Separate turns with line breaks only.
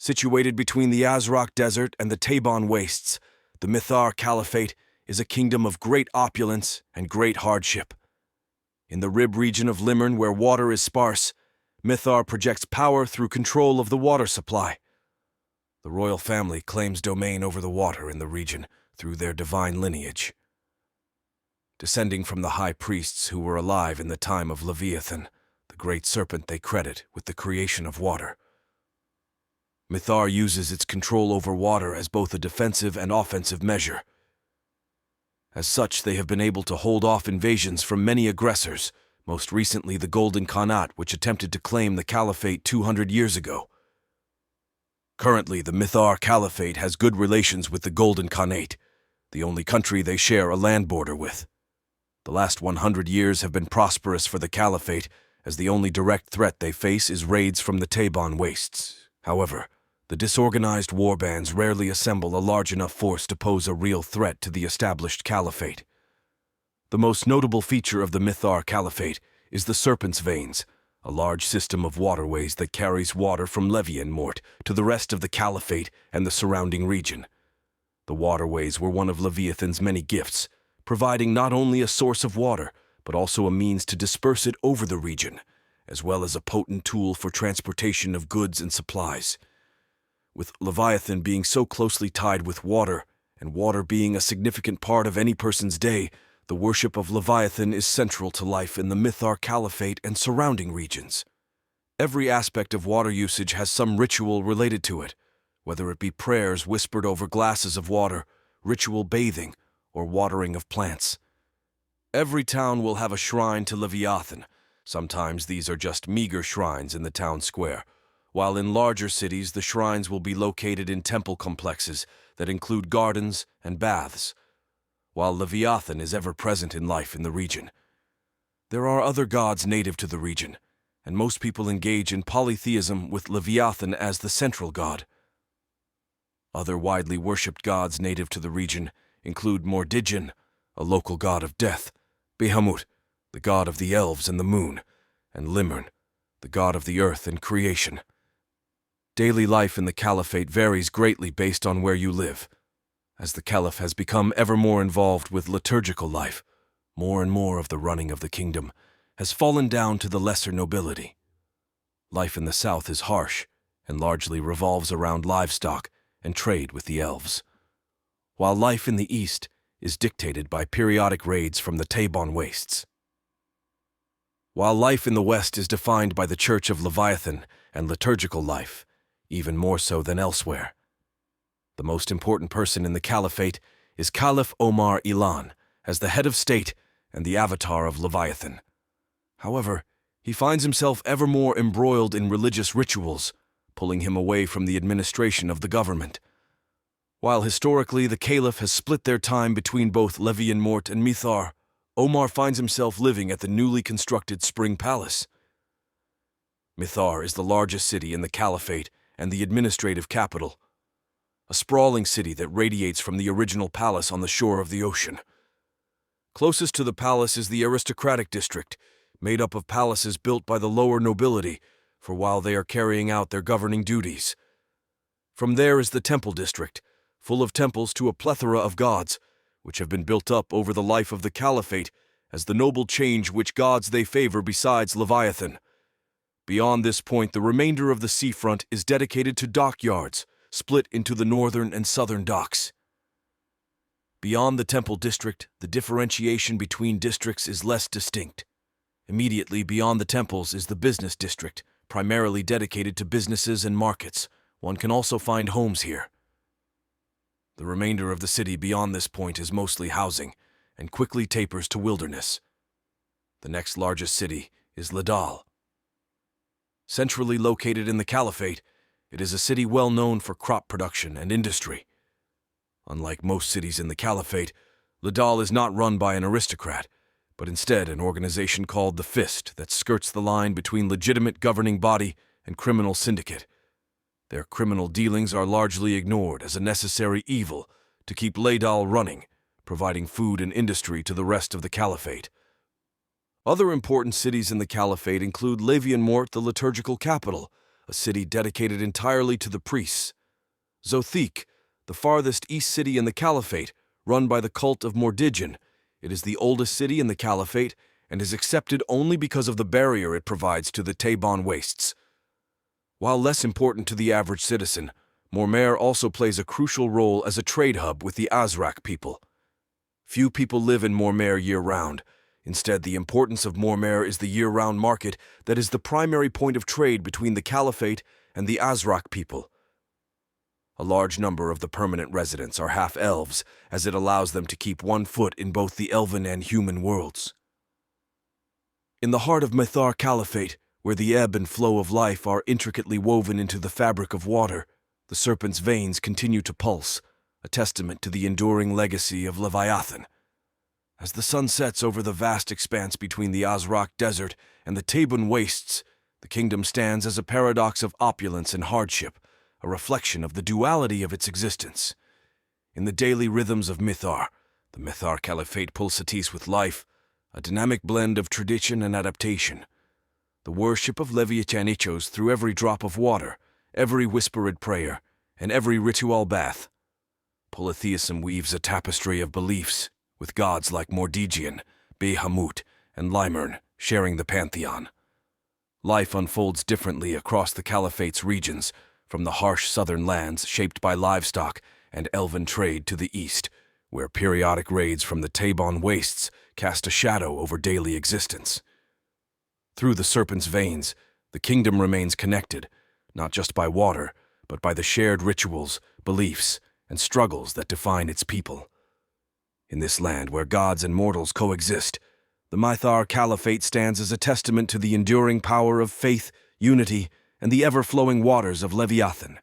Situated between the Azraq Desert and the Teibon wastes, the Mytharr Caliphate is a kingdom of great opulence and great hardship. In the Rib region of Limern, where water is sparse, Mytharr projects power through control of the water supply. The royal family claims domain over the water in the region through their divine lineage. Descending from the high priests who were alive in the time of Leviathan, the great serpent they credit with the creation of water. Mytharr uses its control over water as both a defensive and offensive measure. As such, they have been able to hold off invasions from many aggressors, most recently the Golden Khanate, which attempted to claim the Caliphate 200 years ago. Currently, the Mytharr Caliphate has good relations with the Golden Khanate, the only country they share a land border with. The last 100 years have been prosperous for the Caliphate, as the only direct threat they face is raids from the Teibon wastes. However, the disorganized warbands rarely assemble a large enough force to pose a real threat to the established Caliphate. The most notable feature of the Mytharr Caliphate is the Serpent's Veins, a large system of waterways that carries water from Leviathan to the rest of the Caliphate and the surrounding region. The waterways were one of Leviathan's many gifts, providing not only a source of water, but also a means to disperse it over the region, as well as a potent tool for transportation of goods and supplies. With Leviathan being so closely tied with water, and water being a significant part of any person's day, the worship of Leviathan is central to life in the Mytharr Caliphate and surrounding regions. Every aspect of water usage has some ritual related to it, whether it be prayers whispered over glasses of water, ritual bathing, or watering of plants. Every town will have a shrine to Leviathan. Sometimes these are just meager shrines in the town square, while in larger cities the shrines will be located in temple complexes that include gardens and baths. While Leviathan is ever present in life in the region, there are other gods native to the region, and most people engage in polytheism with Leviathan as the central god. Other widely worshipped gods native to the region include Mordigin, a local god of death, Bahamut, the god of the elves and the moon, and Limern, the god of the earth and creation. Daily life in the Caliphate varies greatly based on where you live. As the Caliph has become ever more involved with liturgical life, more and more of the running of the kingdom has fallen down to the lesser nobility. Life in the south is harsh and largely revolves around livestock and trade with the elves, while life in the east is dictated by periodic raids from the Teibon wastes. While life in the west is defined by the Church of Leviathan and liturgical life, even more so than elsewhere. The most important person in the Caliphate is Caliph Omar Ilan, as the head of state and the avatar of Leviathan. However, he finds himself ever more embroiled in religious rituals, pulling him away from the administration of the government. While historically the Caliph has split their time between both Leviathan and Mytharr, Omar finds himself living at the newly constructed Spring Palace. Mytharr is the largest city in the Caliphate and the administrative capital, a sprawling city that radiates from the original palace on the shore of the ocean. Closest to the palace is the aristocratic district, made up of palaces built by the lower nobility for while they are carrying out their governing duties. From there is the temple district, full of temples to a plethora of gods, which have been built up over the life of the Caliphate as the noble change which gods they favor besides Leviathan. Beyond this point, the remainder of the seafront is dedicated to dockyards, split into the northern and southern docks. Beyond the temple district, the differentiation between districts is less distinct. Immediately beyond the temples is the business district, primarily dedicated to businesses and markets. One can also find homes here. The remainder of the city beyond this point is mostly housing, and quickly tapers to wilderness. The next largest city is Ladal. Centrally located in the Caliphate, it is a city well known for crop production and industry. Unlike most cities in the Caliphate, Ladal is not run by an aristocrat, but instead an organization called the Fist that skirts the line between legitimate governing body and criminal syndicate. Their criminal dealings are largely ignored as a necessary evil to keep Ladal running, providing food and industry to the rest of the Caliphate. Other important cities in the Caliphate include Leviathan, the liturgical capital, a city dedicated entirely to the priests. Zothik, the farthest east city in the Caliphate, run by the cult of Mordigin. It is the oldest city in the Caliphate and is accepted only because of the barrier it provides to the Teibon wastes. While less important to the average citizen, Mytharr also plays a crucial role as a trade hub with the Azraq people. Few people live in Mytharr year-round. Instead, the importance of Mytharr is the year-round market that is the primary point of trade between the Caliphate and the Azraq people. A large number of the permanent residents are half-elves, as it allows them to keep one foot in both the elven and human worlds. In the heart of Mytharr Caliphate, where the ebb and flow of life are intricately woven into the fabric of water, the serpent's veins continue to pulse, a testament to the enduring legacy of Leviathan. As the sun sets over the vast expanse between the Azraq desert and the Teibon wastes, the kingdom stands as a paradox of opulence and hardship, a reflection of the duality of its existence. In the daily rhythms of Mytharr, the Mytharr Caliphate pulsates with life, a dynamic blend of tradition and adaptation. The worship of Leviathan echoes through every drop of water, every whispered prayer, and every ritual bath. Polytheism weaves a tapestry of beliefs, with gods like Mordigin, Bahamut, and Limern sharing the pantheon. Life unfolds differently across the Caliphate's regions, from the harsh southern lands shaped by livestock and elven trade to the east, where periodic raids from the Teibon wastes cast a shadow over daily existence. Through the serpent's veins, the kingdom remains connected, not just by water, but by the shared rituals, beliefs, and struggles that define its people. In this land where gods and mortals coexist, the Mytharr Caliphate stands as a testament to the enduring power of faith, unity, and the ever-flowing waters of Leviathan.